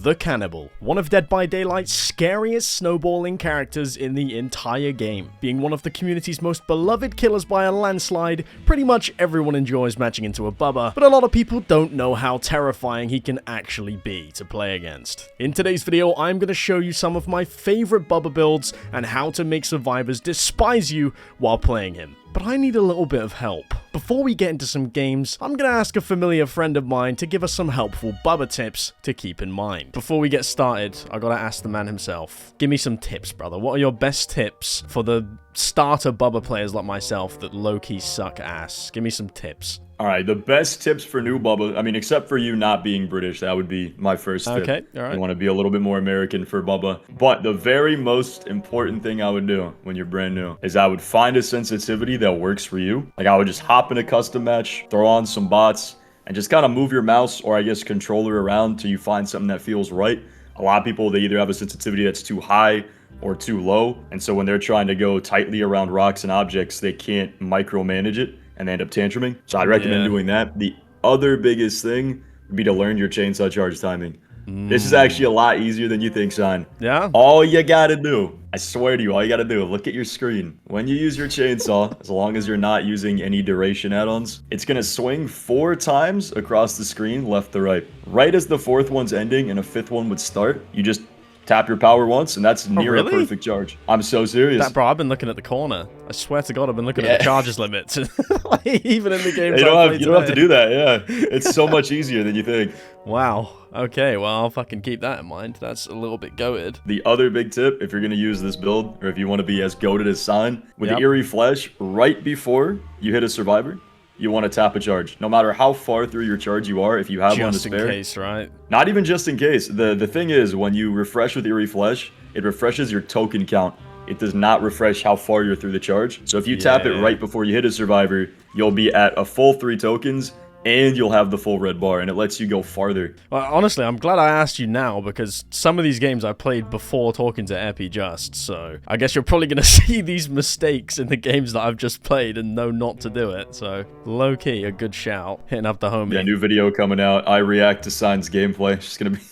the Cannibal, one of Dead by Daylight's scariest snowballing characters in the entire game. Being one of the community's most beloved killers by a landslide, pretty much everyone enjoys matching into a Bubba, but a lot of people don't know how terrifying he can actually be to play against. In today's video, I'm going to show you some of my favorite Bubba builds and how to make survivors despise you while playing him. But I need a little bit of help. Before we get into some games, I'm going to ask a familiar friend of mine to give us some helpful Bubba tips to keep in mind. Before we get started, I got to ask the man himself. Give me some tips, brother. What are your best tips for the starter Bubba players like myself that low-key suck ass? Give me some tips. All right, the best tips for new Bubba, I mean, except for you not being British, that would be my first tip. Okay, all right. You want to be a little bit more American for Bubba. But the very most important thing I would do when you're brand new is I would find a sensitivity that works for you. Like, I would just hop in a custom match, throw on some bots, and just kind of move your mouse or, I guess, controller around till you find something that feels right. A lot of people, they either have a sensitivity that's too high or too low, and so when they're trying to go tightly around rocks and objects, they can't micromanage it, and they end up tantruming. So I'd recommend doing that. The other biggest thing would be to learn your chainsaw charge timing. This is actually a lot easier than you think, Seine. Yeah? All you gotta do, I swear to you, all you gotta do, look at your screen. When you use your chainsaw, as long as you're not using any duration add-ons, it's gonna swing 4 times across the screen, left to right. Right as the 4th one's ending and a 5th one would start, you just tap your power once, and that's near a perfect charge. I'm so serious. Bro, I've been looking at the corner. I swear to God, I've been looking at the charges limits. Like, even in the games you don't have to do that, yeah. It's so much easier than you think. Wow. Okay, well, I'll fucking keep that in mind. That's a little bit goated. The other big tip, if you're going to use this build, or if you want to be as goated as Seine, with the Eerie Flesh, right before you hit a survivor, you want to tap a charge. No matter how far through your charge you are, if you have one to spare. Just in case, right? Not even just in case. The thing is, when you refresh with Eerie Flesh, it refreshes your token count. It does not refresh how far you're through the charge. So if you tap it right before you hit a survivor, you'll be at a full 3 tokens, and you'll have the full red bar, and it lets you go farther. Well, honestly, I'm glad I asked you now, because some of these games I played before talking to Epi just, so I guess you're probably going to see these mistakes in the games that I've just played and know not to do it, so low-key, a good shout. Hitting up the homie. Yeah, new video coming out. I react to Seine's gameplay. It's just going to be...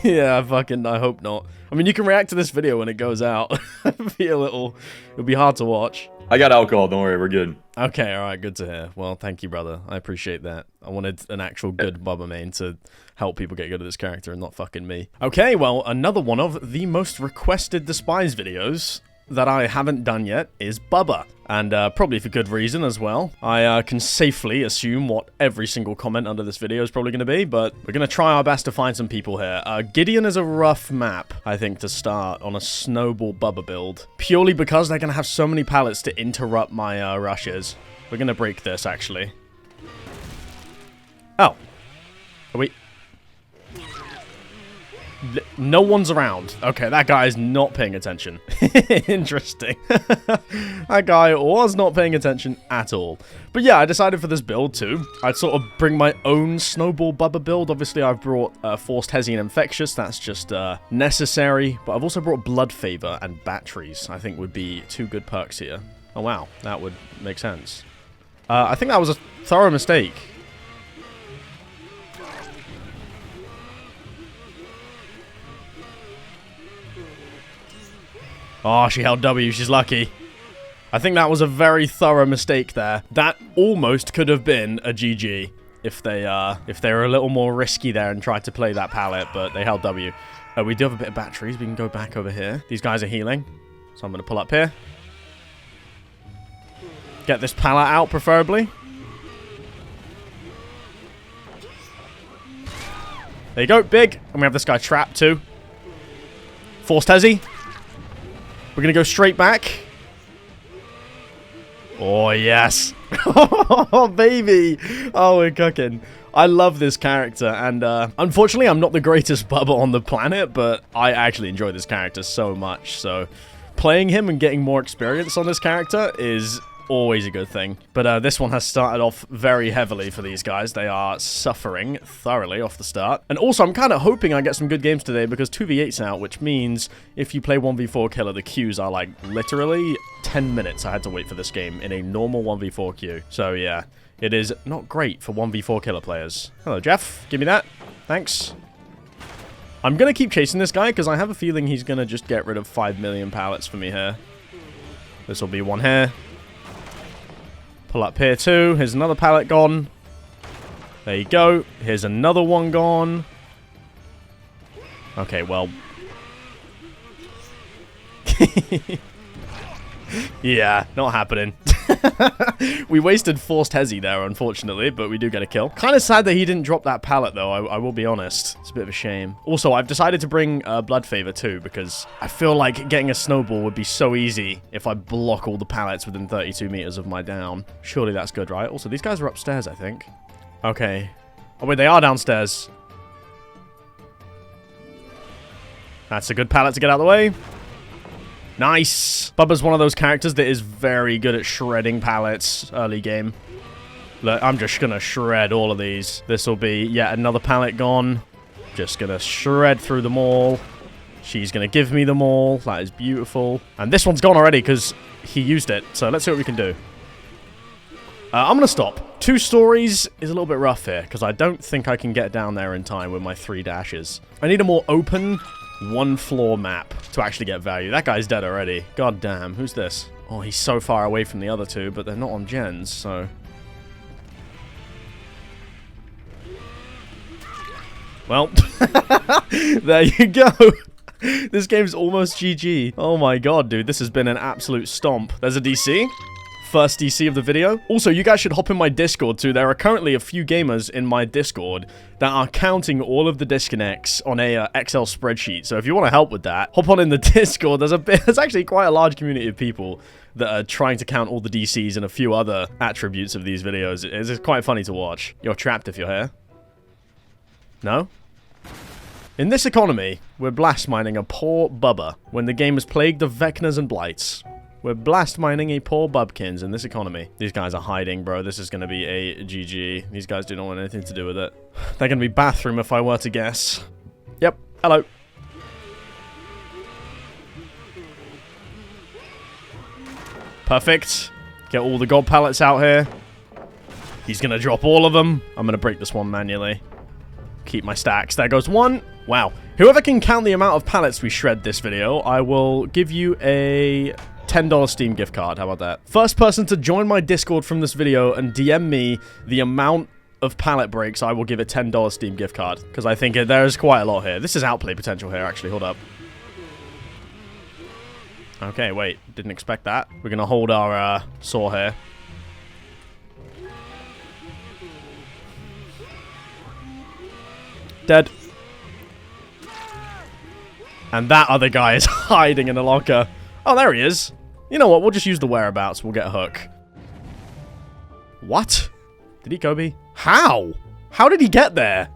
Yeah, I hope not. I mean, you can react to this video when it goes out. It'll be hard to watch. I got alcohol, don't worry, we're good. Okay, alright, good to hear. Well, thank you, brother. I appreciate that. I wanted an actual good Bubba main to help people get good at this character and not fucking me. Okay, well, another one of the most requested Despise videos that I haven't done yet is Bubba. And probably for good reason as well. I can safely assume what every single comment under this video is probably going to be, but we're going to try our best to find some people here. Gideon is a rough map, I think, to start on a Snowball Bubba build. Purely because they're going to have so many pallets to interrupt my rushes. We're going to break this, actually. Oh. Are we... No one's around. Okay, that guy is not paying attention. Interesting. That guy was not paying attention at all. But yeah, I decided for this build too, I'd sort of bring my own Snowball Bubba build. Obviously, I've brought Forced Hesi and Infectious. That's just necessary. But I've also brought Blood Favour and Batteries. I think would be 2 good perks here. Oh wow, that would make sense. I think that was a thorough mistake. Oh, she held W. She's lucky. I think that was a very thorough mistake there. That almost could have been a GG if they were a little more risky there and tried to play that pallet, but they held W. We do have a bit of batteries. We can go back over here. These guys are healing, so I'm going to pull up here. Get this pallet out, preferably. There you go, big. And we have this guy trapped too. Forced Hesi. We're going to go straight back. Oh, yes. Oh, baby. Oh, we're cooking. I love this character, and unfortunately, I'm not the greatest Bubba on the planet, but I actually enjoy this character so much, so playing him and getting more experience on this character is always a good thing. But this one has started off very heavily for these guys. They are suffering thoroughly off the start. And also, I'm kind of hoping I get some good games today because 2v8's out, which means if you play 1v4 killer, the queues are like literally 10 minutes I had to wait for this game in a normal 1v4 queue. So yeah, it is not great for 1v4 killer players. Hello, Jeff. Give me that. Thanks. I'm going to keep chasing this guy because I have a feeling he's going to just get rid of 5 million pallets for me here. This will be one here. Pull up here too. Here's another pallet gone. There you go. Here's another one gone. Okay, well. Yeah, not happening. We wasted forced hezi there, unfortunately, but we do get a kill. Kind of sad that he didn't drop that pallet, though, I will be honest. It's a bit of a shame. Also, I've decided to bring Blood Favour, too, because I feel like getting a snowball would be so easy if I block all the pallets within 32 meters of my down. Surely that's good, right? Also, these guys are upstairs, I think. Okay. Oh, wait, they are downstairs. That's a good pallet to get out of the way. Nice. Bubba's one of those characters that is very good at shredding pallets early game. Look, I'm just going to shred all of these. This will be yet another pallet gone. Just going to shred through them all. She's going to give me them all. That is beautiful. And this one's gone already because he used it. So let's see what we can do. I'm going to stop. 2 stories is a little bit rough here because I don't think I can get down there in time with my 3 dashes. I need a more open 1-floor map to actually get value. That guy's dead already. God damn. Who's this? Oh, he's so far away from the other 2, but they're not on gens, so... Well, there you go. This game's almost GG. Oh my god, dude. This has been an absolute stomp. There's a DC. First DC of the video. Also, you guys should hop in my Discord too. There are currently a few gamers in my Discord that are counting all of the disconnects on a Excel spreadsheet. So if you want to help with that, hop on in the Discord. There's actually quite a large community of people that are trying to count all the DCs and a few other attributes of these videos. It's quite funny to watch. You're trapped if you're here. No? In this economy, we're blast mining a poor Bubba when the game is plagued of Vecnas and Blights. We're blast mining a poor Bubkins in this economy. These guys are hiding, bro. This is going to be a GG. These guys do not want anything to do with it. They're going to be bathroom if I were to guess. Yep. Hello. Perfect. Get all the god pallets out here. He's going to drop all of them. I'm going to break this one manually. Keep my stacks. There goes one. Wow. Whoever can count the amount of pallets we shred this video, I will give you a $10 Steam gift card. How about that? First person to join my Discord from this video and DM me the amount of pallet breaks, I will give a $10 Steam gift card. Because I think there's quite a lot here. This is outplay potential here, actually. Hold up. Okay, wait. Didn't expect that. We're going to hold our saw here. Dead. And that other guy is hiding in a locker. Oh, there he is. You know what? We'll just use the whereabouts. We'll get a hook. What? Did he Kobe? How? How did he get there?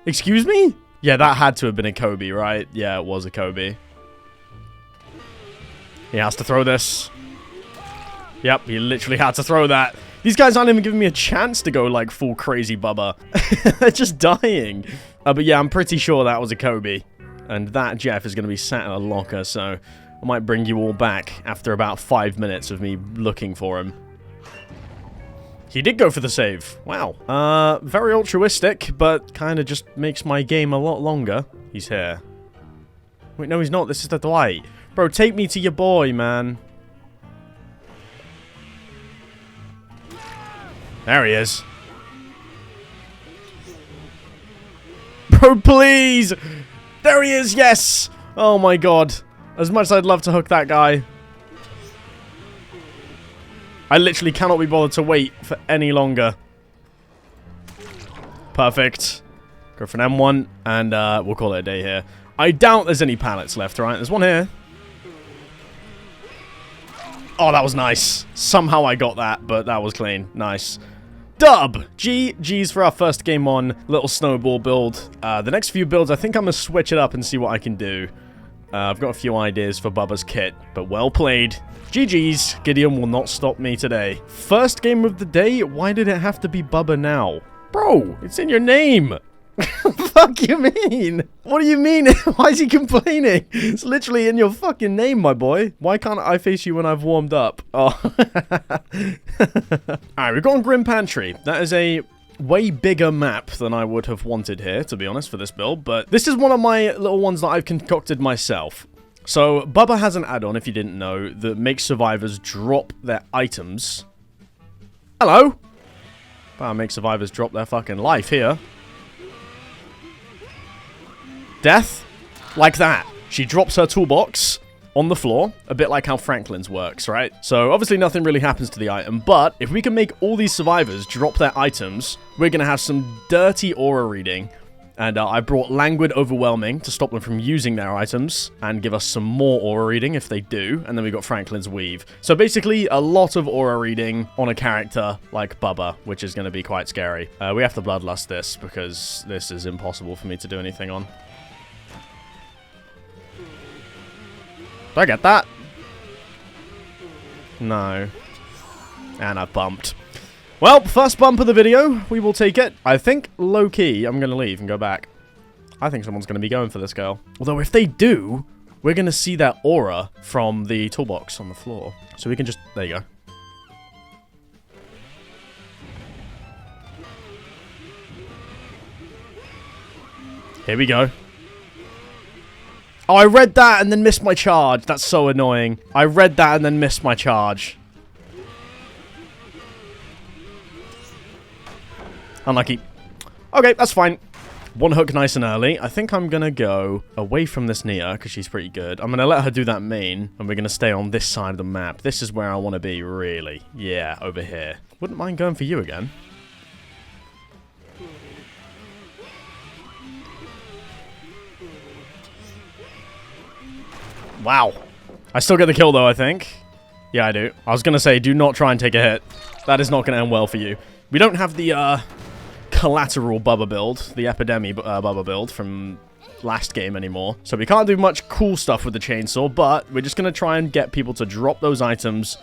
Excuse me? Yeah, that had to have been a Kobe, right? Yeah, it was a Kobe. He has to throw this. Yep, he literally had to throw that. These guys aren't even giving me a chance to go, like, full crazy Bubba. They're just dying. But yeah, I'm pretty sure that was a Kobe. And that Jeff is going to be sat in a locker, so I might bring you all back after about 5 minutes of me looking for him. He did go for the save. Wow. Very altruistic, but kind of just makes my game a lot longer. He's here. Wait, no, he's not. This is the Dwight. Bro, take me to your boy, man. There he is. Bro, please! There he is, yes! Oh my god. As much as I'd love to hook that guy, I literally cannot be bothered to wait for any longer. Perfect. Go for an M1, and we'll call it a day here. I doubt there's any pallets left, right? There's one here. Oh, that was nice. Somehow I got that, but that was clean. Nice. Dub! GG's for our first game on. Little snowball build. The next few builds, I think I'm going to switch it up and see what I can do. I've got a few ideas for Bubba's kit, but well played. GG's. Gideon will not stop me today. First game of the day? Why did it have to be Bubba now? Bro, it's in your name. Fuck you mean? What do you mean? Why is he complaining? It's literally in your fucking name, my boy. Why can't I face you when I've warmed up? Oh. Alright, we've got on Grim Pantry. That is a way bigger map than I would have wanted here, to be honest, for this build. But this is one of my little ones that I've concocted myself. So, Bubba has an add-on, if you didn't know, that makes survivors drop their items. Hello? Wow, make survivors drop their fucking life here. Death? Like that. She drops her toolbox on the floor, a bit like how Franklin's works, right? So obviously nothing really happens to the item, but if we can make all these survivors drop their items, we're going to have some dirty aura reading. And I brought Languid Overwhelming to stop them from using their items and give us some more aura reading if they do. And then we got Franklin's Weave. So basically a lot of aura reading on a character like Bubba, which is going to be quite scary. We have to Bloodlust this because this is impossible for me to do anything on. Did I get that? No. And I bumped. Well, first bump of the video. We will take it. I think low-key, I'm going to leave and go back. I think someone's going to be going for this girl. Although if they do, we're going to see that aura from the toolbox on the floor. So we can just... There you go. Here we go. Oh, I read that and then missed my charge. That's so annoying. I read that and then missed my charge. Unlucky. Okay, that's fine. One hook nice and early. I think I'm going to go away from this Nia because she's pretty good. I'm going to let her do that main and we're going to stay on this side of the map. This is where I want to be, really. Yeah, over here. Wouldn't mind going for you again. Wow. I still get the kill, though, I think. Yeah, I do. I was going to say, do not try and take a hit. That is not going to end well for you. We don't have the collateral Bubba build, the Epidemic Bubba build from last game anymore. So we can't do much cool stuff with the chainsaw, but we're just going to try and get people to drop those items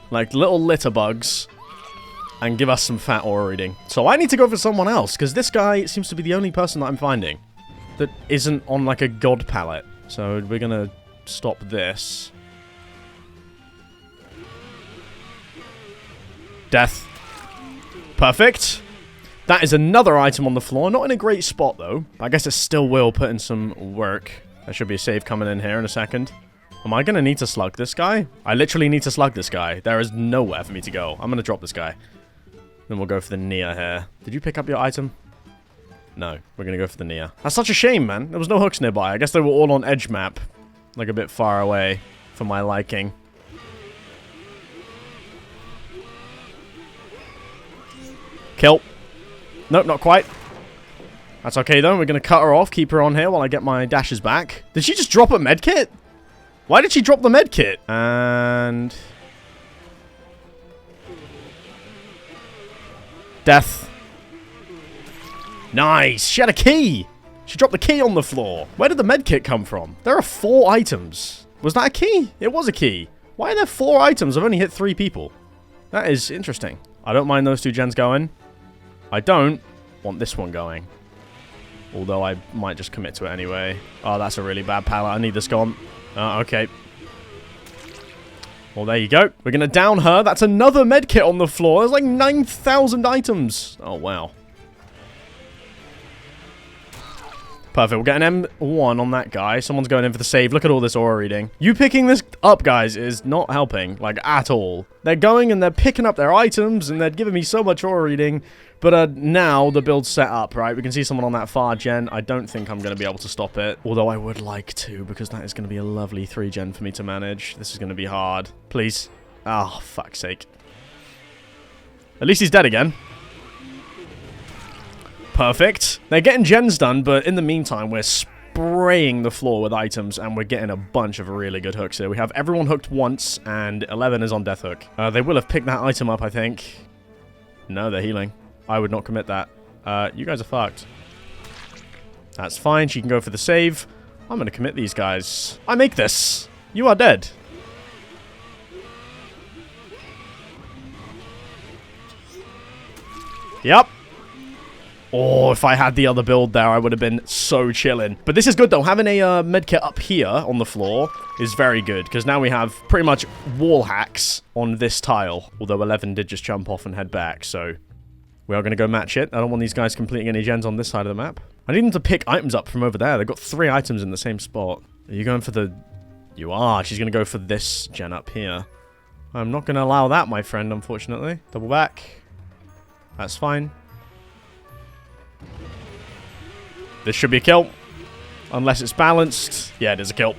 like little litter bugs and give us some fat aura reading. So I need to go for someone else, because this guy seems to be the only person that I'm finding that isn't on like a god palette. So we're going to stop this. Death. Perfect. That is another item on the floor. Not in a great spot, though. I guess it still will put in some work. There should be a save coming in here in a second. Am I going to need to slug this guy? I literally need to slug this guy. There is nowhere for me to go. I'm going to drop this guy. Then we'll go for the Nia here. Did you pick up your item? No. We're going to go for the Nia. That's such a shame, man. There was no hooks nearby. I guess they were all on edge map. Like a bit far away for my liking. Kill. Nope, not quite. That's okay, though. We're going to cut her off, keep her on here while I get my dashes back. Did she just drop a medkit? Why did she drop the medkit? And... Death. Nice. She had a key. She dropped the key on the floor. Where did the medkit come from? There are 4 items. Was that a key? It was a key. Why are there 4 items? I've only hit 3 people. That is interesting. I don't mind those 2 gens going. I don't want this one going. Although I might just commit to it anyway. Oh, that's a really bad pallet. I need this gone. Okay. Well, there you go. We're going to down her. That's another medkit on the floor. There's like 9,000 items. Oh, wow. Perfect. We'll get an M1 on that guy. Someone's going in for the save. Look at all this aura reading. You picking this up, guys, is not helping, like, at all. They're going and they're picking up their items, and they're giving me so much aura reading. But now the build's set up, right? We can see someone on that far gen. I don't think I'm going to be able to stop it. Although I would like to, because that is going to be a lovely 3 gen for me to manage. This is going to be hard. Please. Oh, fuck's sake. At least he's dead again. Perfect. They're getting gens done, but in the meantime, we're spraying the floor with items, and we're getting a bunch of really good hooks here. We have everyone hooked once, and 11 is on death hook. They will have picked that item up, I think. No, they're healing. I would not commit that. You guys are fucked. That's fine. She can go for the save. I'm going to commit these guys. I make this. You are dead. Yep. Oh, if I had the other build there, I would have been so chilling. But this is good, though. Having a medkit up here on the floor is very good, because now we have pretty much wall hacks on this tile. Although 11 did just jump off and head back, so We are going to go match it. I don't want these guys completing any gens on this side of the map. I need them to pick items up from over there. They've got 3 items in the same spot. Are you going for the... You are. She's going to go for this gen up here. I'm not going to allow that, my friend, unfortunately. Double back. That's fine. This should be a kill. Unless it's balanced. Yeah, it is a kill.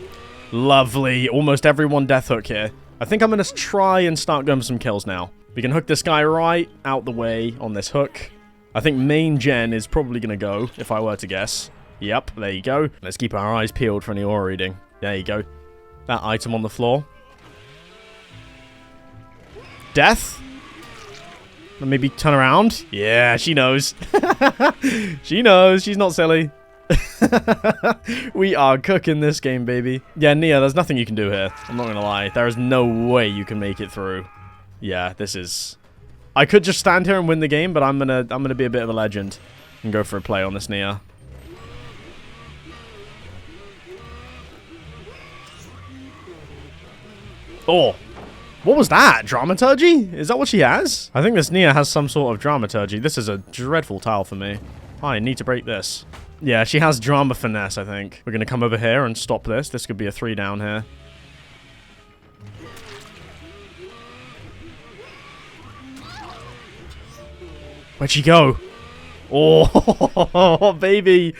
Lovely. Almost everyone death hook here. I think I'm going to try and start going for some kills now. We can hook this guy right out the way on this hook. I think main gen is probably going to go, if I were to guess. Yep, there you go. Let's keep our eyes peeled for any aura reading. There you go. That item on the floor. Death. Maybe turn around. Yeah, she knows. She knows. She's not silly. We are cooking this game, baby. Yeah, Nia, there's nothing you can do here. I'm not going to lie. There is no way you can make it through. Yeah, this is... I could just stand here and win the game, but I'm gonna be a bit of a legend and go for a play on this Nia. Oh, what was that? Dramaturgy? Is that what she has? I think this Nia has some sort of dramaturgy. This is a dreadful tile for me. I need to break this. Yeah, she has drama finesse, I think. We're gonna come over here and stop this. This could be a 3 down here. Where'd she go? Oh, baby.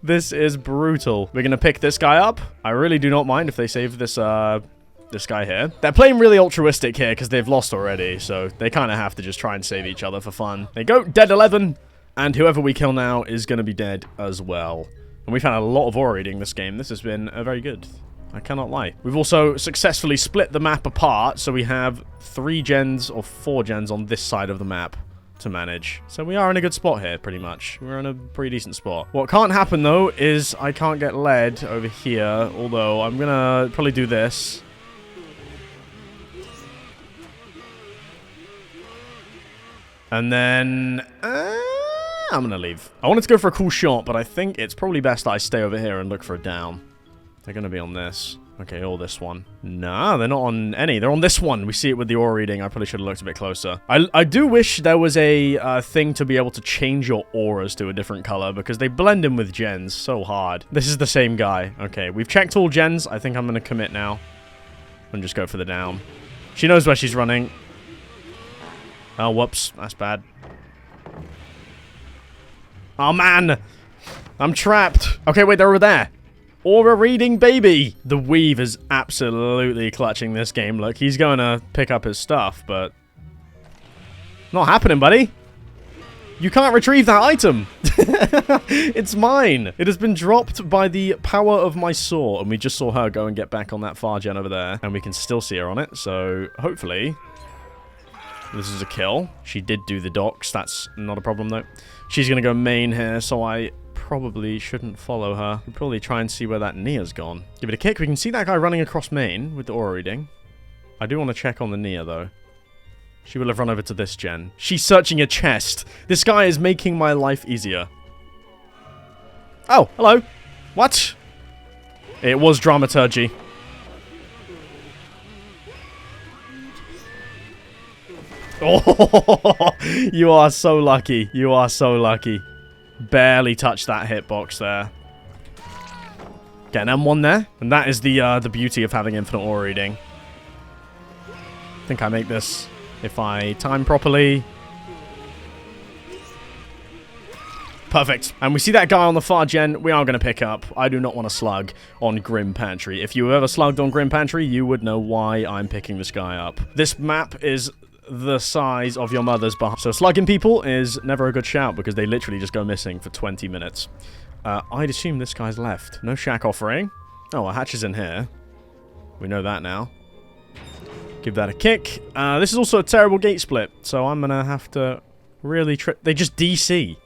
This is brutal. We're going to pick this guy up. I really do not mind if they save this this guy here. They're playing really altruistic here because they've lost already. So they kind of have to just try and save each other for fun. There you go. Dead 11. And whoever we kill now is going to be dead as well. And we've had a lot of aura reading this game. This has been very good. I cannot lie. We've also successfully split the map apart. So we have 3 gens or 4 gens on this side of the map to manage. So we are in a good spot here, pretty much. We're in a pretty decent spot. What can't happen, though, is I can't get led over here, although I'm gonna probably do this. And then... I'm gonna leave. I wanted to go for a cool shot, but I think it's probably best that I stay over here and look for a down. They're gonna be on this. Okay, or this one. Nah, they're not on any. They're on this one. We see it with the aura reading. I probably should have looked a bit closer. I do wish there was a thing to be able to change your auras to a different color because they blend in with gens so hard. This is the same guy. Okay, we've checked all gens. I think I'm going to commit now and just go for the down. She knows where she's running. Oh, whoops. That's bad. Oh, man. I'm trapped. Okay, wait, they're over there. Aura reading, baby! The Weave is absolutely clutching this game. Look, he's going to pick up his stuff, but... Not happening, buddy. You can't retrieve that item. It's mine. It has been dropped by the power of my saw, and we just saw her go and get back on that far gen over there, and we can still see her on it, so hopefully... This is a kill. She did do the docks. That's not a problem, though. She's going to go main here, so I... probably shouldn't follow her. We'll probably try and see where that Nia's gone. Give it a kick. We can see that guy running across main with the aura reading. I do want to check on the Nia, though. She will have run over to this gen. She's searching a chest. This guy is making my life easier. Oh, hello. What? It was dramaturgy. Oh, you are so lucky. You are so lucky. Barely touched that hitbox there. Get an M1 there. And that is the beauty of having infinite aura reading. I think I make this if I time properly. Perfect. And we see that guy on the far gen we are going to pick up. I do not want to slug on Grim Pantry. If you ever slugged on Grim Pantry, you would know why I'm picking this guy up. This map is the size of your mother's butt. So slugging people is never a good shout because they literally just go missing for 20 minutes. I'd assume this guy's left. No shack offering. Oh, a hatch is in here. We know that now. Give that a kick. This is also a terrible gate split, so I'm going to have to really they just DC.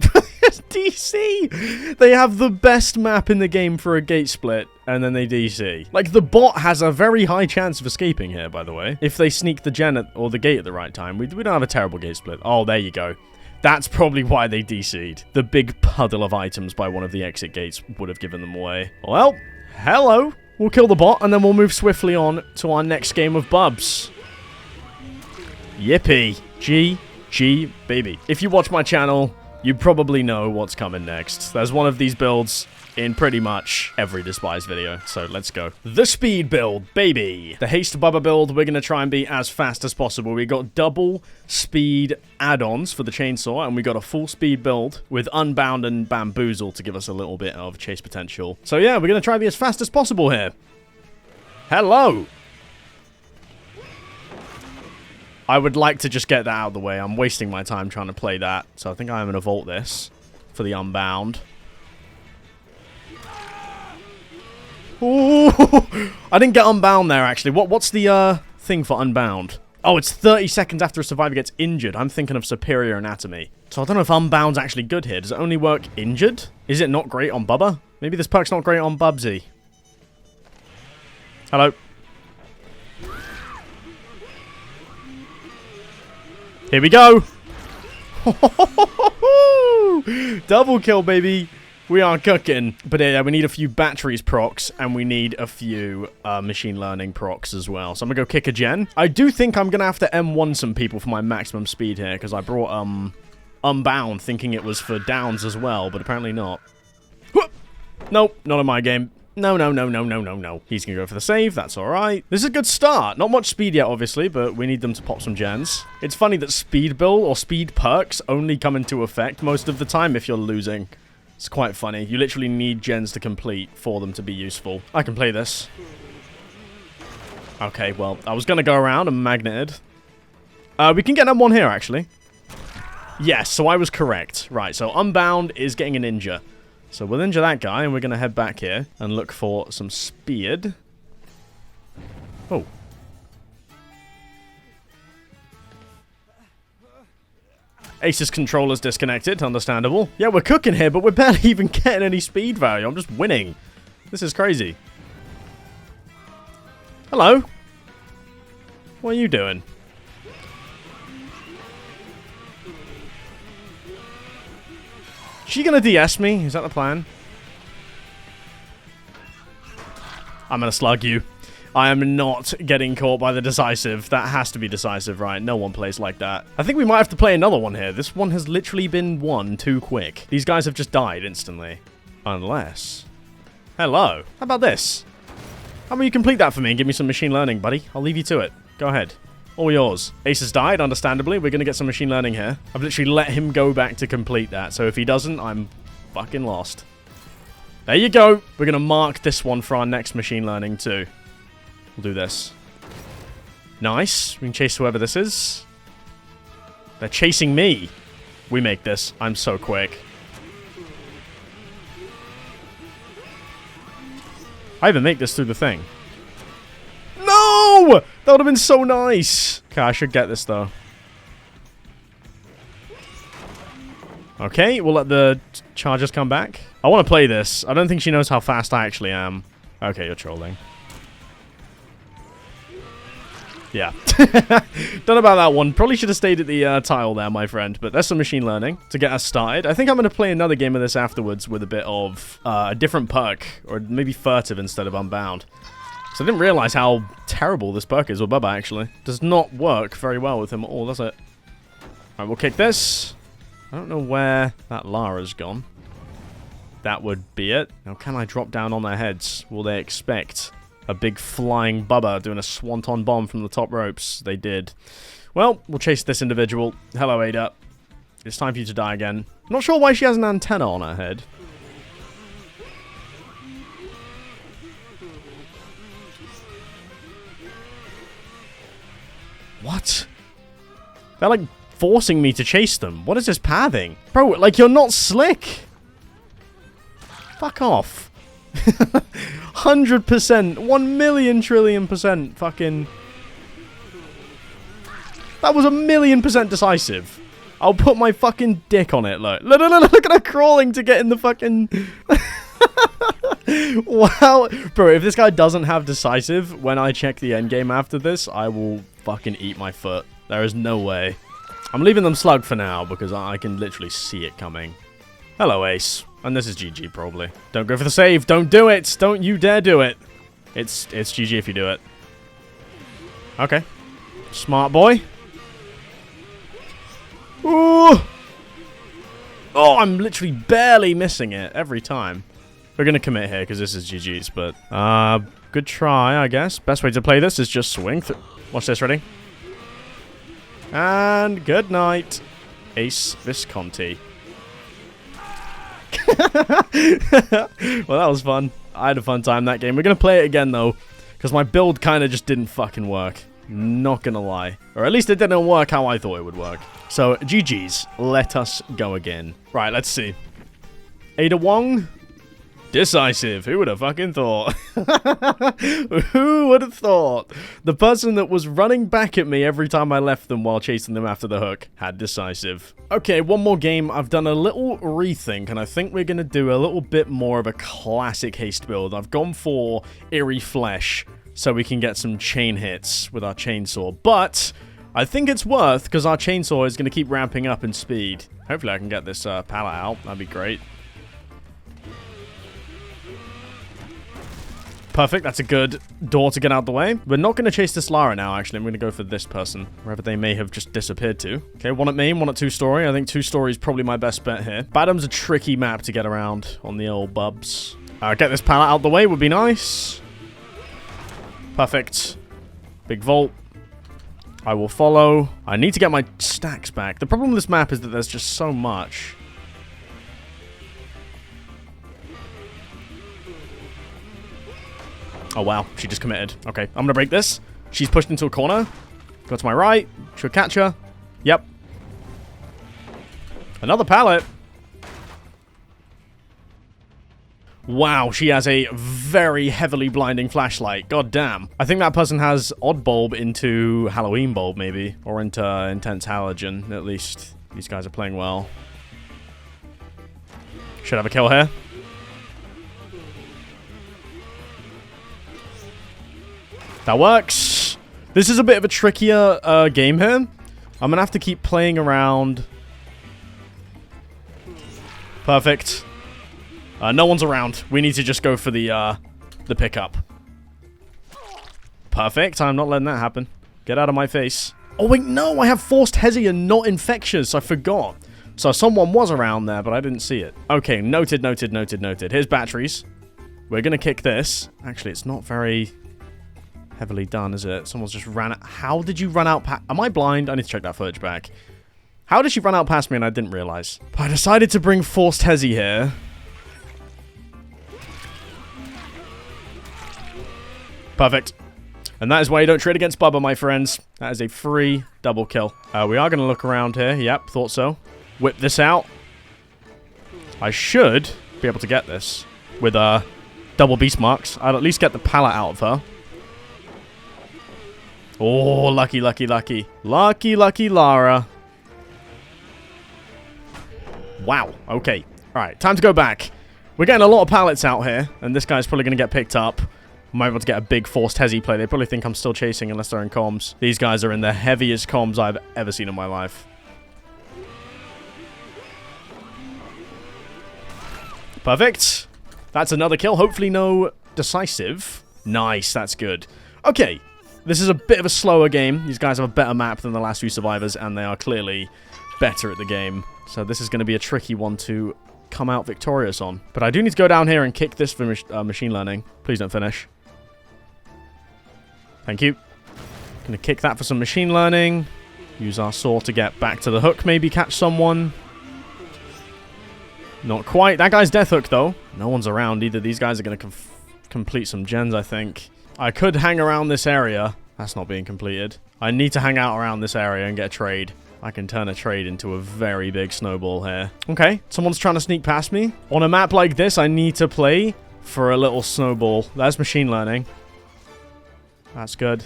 DC! They have the best map in the game for a gate split, and then they DC. Like, the bot has a very high chance of escaping here, by the way. If they sneak the gen or the gate at the right time. We don't have a terrible gate split. Oh, there you go. That's probably why they DC'd. The big puddle of items by one of the exit gates would have given them away. Well, hello. We'll kill the bot, and then we'll move swiftly on to our next game of Bubs. Yippee. GG, baby. If you watch my channel, you probably know what's coming next. There's one of these builds in pretty much every Despise video, so let's go. The speed build, baby. The Haste Bubba build, we're going to try and be as fast as possible. We got double speed add-ons for the chainsaw, and we got a full speed build with Unbound and Bamboozle to give us a little bit of chase potential. So yeah, we're going to try and be as fast as possible here. Hello! I would like to just get that out of the way. I'm wasting my time trying to play that, so I think I'm going to vault this for the Unbound. Ooh, I didn't get Unbound there, actually. What's the thing for Unbound? Oh, it's 30 seconds after a survivor gets injured. I'm thinking of superior anatomy. So I don't know if Unbound's actually good here. Does it only work injured? Is it not great on Bubba? Maybe this perk's not great on Bubsy. Hello. Here we go. Double kill, baby. We are cooking. But yeah, we need a few batteries procs, and we need a few machine learning procs as well. So I'm going to go kick a gen. I do think I'm going to have to M1 some people for my maximum speed here, because I brought Unbound thinking it was for downs as well, but apparently not. Nope, not in my game. No, no, no, no, no, no, no. He's going to go for the save. That's all right. This is a good start. Not much speed yet, obviously, but we need them to pop some gens. It's funny that speed build or speed perks only come into effect most of the time if you're losing. It's quite funny. You literally need gens to complete for them to be useful. I can play this. Okay, well, I was going to go around and magneted. We can get M1 here, actually. Yes, so I was correct. Right, so Unbound is getting an injure. So we'll injure that guy, and we're going to head back here and look for some speed. Oh. Ace's controller's disconnected, understandable. Yeah, we're cooking here, but we're barely even getting any speed value. I'm just winning. This is crazy. Hello. What are you doing? Is she gonna DS me? Is that the plan? I'm gonna slug you. I am not getting caught by the decisive. That has to be decisive, right? No one plays like that. I think we might have to play another one here. This one has literally been won too quick. These guys have just died instantly. Unless... Hello. How about this? How about you complete that for me and give me some machine learning, buddy? I'll leave you to it. Go ahead. All yours. Ace has died, understandably. We're going to get some machine learning here. I've literally let him go back to complete that. So if he doesn't, I'm fucking lost. There you go. We're going to mark this one for our next machine learning too. We'll do this. Nice. We can chase whoever this is. They're chasing me. We make this. I'm so quick. I even make this through the thing. No! That would have been so nice. Okay, I should get this, though. Okay, we'll let the chargers come back. I want to play this. I don't think she knows how fast I actually am. Okay, you're trolling. Yeah. Don't know about that one. Probably should have stayed at the tile there, my friend. But there's some machine learning to get us started. I think I'm going to play another game of this afterwards with a bit of a different perk. Or maybe Furtive instead of Unbound. So I didn't realize how terrible this perk is with Bubba, actually. Does not work very well with him at all, does it? Alright, we'll kick this. I don't know where that Lara's gone. That would be it. Now, can I drop down on their heads? Will they expect a big flying Bubba doing a swanton bomb from the top ropes? They did. Well, we'll chase this individual. Hello, Ada. It's time for you to die again. I'm not sure why she has an antenna on her head. What? They're like forcing me to chase them. What is this pathing? Bro, like you're not slick. Fuck off. 100%. 1,000,000,000,000,000,000% fucking... That was 1,000,000% decisive. I'll put my fucking dick on it, look. Look at her crawling to get in the fucking... Wow. Bro, if this guy doesn't have decisive, when I check the endgame after this, I will fucking eat my foot. There is no way. I'm leaving them slugged for now, because I can literally see it coming. Hello, Ace. And this is GG, probably. Don't go for the save. Don't do it. Don't you dare do it. It's GG if you do it. Okay. Smart boy. Ooh. Oh, I'm literally barely missing it every time. We're going to commit here because this is GG's, but good try, I guess. Best way to play this is just swing through. Watch this, ready? And good night, Ace Visconti. Well, that was fun. I had a fun time that game. We're going to play it again, though, because my build kind of just didn't fucking work. Not going to lie. Or at least it didn't work how I thought it would work. So, GG's. Let us go again. Right, let's see. Ada Wong. Decisive. Who would have fucking thought? Who would have thought? The person that was running back at me every time I left them while chasing them after the hook had decisive. Okay, one more game. I've done a little rethink, and I think we're going to do a little bit more of a classic haste build. I've gone for Eerie Flesh, so we can get some chain hits with our chainsaw. But I think it's worth, because our chainsaw is going to keep ramping up in speed. Hopefully I can get this pallet out. That'd be great. Perfect, that's a good door to get out the way. We're not going to chase this Lara now, actually. I'm going to go for this person, wherever they may have just disappeared to. Okay, one at main, one at 2-story. I think 2-story is probably my best bet here. Badham's a tricky map to get around on the old bubs. Get this pallet out the way would be nice. Perfect. Big vault. I will follow. I need to get my stacks back. The problem with this map is that there's just so much. Oh, wow. She just committed. Okay, I'm going to break this. She's pushed into a corner. Go to my right. She'll catch her. Yep. Another pallet. Wow, she has a very heavily blinding flashlight. God damn. I think that person has Odd Bulb into Halloween Bulb, maybe. Or into Intense Halogen, at least. These guys are playing well. Should have a kill here. That works. This is a bit of a trickier game here. I'm going to have to keep playing around. Perfect. No one's around. We need to just go for the pickup. Perfect. I'm not letting that happen. Get out of my face. Oh, wait, no. I have Forced Hezi and not Infectious. I forgot. So someone was around there, but I didn't see it. Okay, noted, noted, noted, noted. Here's batteries. We're going to kick this. Actually, it's not very heavily done, is it? Someone's just ran out. How did you run out? Am I blind? I need to check that footage back. How did she run out past me and I didn't realize? But I decided to bring Forced Hezi here. Perfect. And that is why you don't trade against Bubba, my friends. That is a free double kill. We are going to look around here. Yep, thought so. Whip this out. I should be able to get this with double beast marks. I'll at least get the pallet out of her. Oh, lucky, lucky, lucky. Lucky, lucky Lara. Wow, okay. Alright, time to go back. We're getting a lot of pallets out here, and this guy's probably going to get picked up. I'm able to get a big Forced Hezi play. They probably think I'm still chasing unless they're in comms. These guys are in the heaviest comms I've ever seen in my life. Perfect. That's another kill. Hopefully no decisive. Nice, that's good. Okay. This is a bit of a slower game. These guys have a better map than the last few survivors, and they are clearly better at the game. So this is going to be a tricky one to come out victorious on. But I do need to go down here and kick this for machine learning. Please don't finish. Thank you. Going to kick that for some machine learning. Use our saw to get back to the hook, maybe catch someone. Not quite. That guy's death hook, though. No one's around either. These guys are going to complete some gens, I think. I could hang around this area. That's not being completed. I need to hang out around this area and get a trade. I can turn a trade into a very big snowball here. Okay, someone's trying to sneak past me. On a map like this, I need to play for a little snowball. That's machine learning. That's good.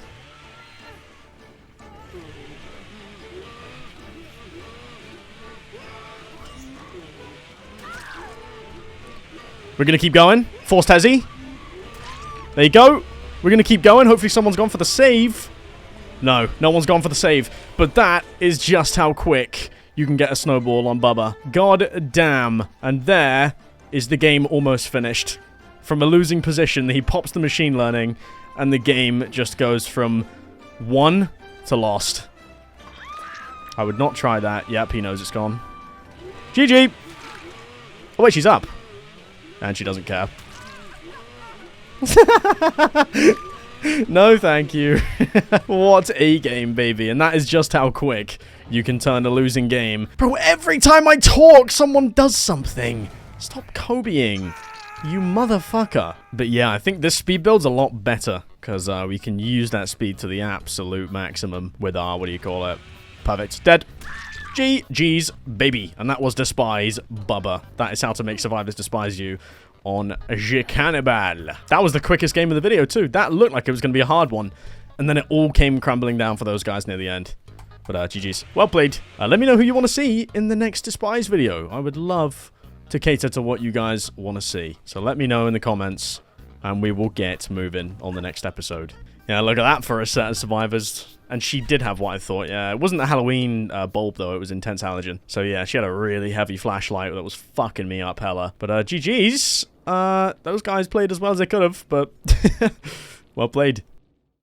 We're going to keep going. Forced Hezi. There you go. We're going to keep going. Hopefully someone's gone for the save. No, no one's gone for the save. But that is just how quick you can get a snowball on Bubba. God damn. And there is the game almost finished. From a losing position, he pops the machine learning, and the game just goes from won to lost. I would not try that. Yep, he knows it's gone. GG! Oh, wait, she's up. And she doesn't care. No, thank you. What a game, baby. And that is just how quick you can turn a losing game. Bro, every time I talk, someone does something. Stop Kobeing, you motherfucker. But yeah, I think this speed build's a lot better, because we can use that speed to the absolute maximum with our, what do you call it? Perfect. Dead. GG's, baby. And that was Despise Bubba. That is how to make survivors despise you on The Cannibal. That was the quickest game of the video, too. That looked like it was going to be a hard one. And then it all came crumbling down for those guys near the end. But GG's. Well played. Let me know who you want to see in the next Despise video. I would love to cater to what you guys want to see. So let me know in the comments, and we will get moving on the next episode. Yeah, look at that for a set of survivors. And she did have what I thought. Yeah, it wasn't the Halloween bulb, though. It was intense halogen. So yeah, she had a really heavy flashlight that was fucking me up hella. But GG's. Those guys played as well as they could have, but well played.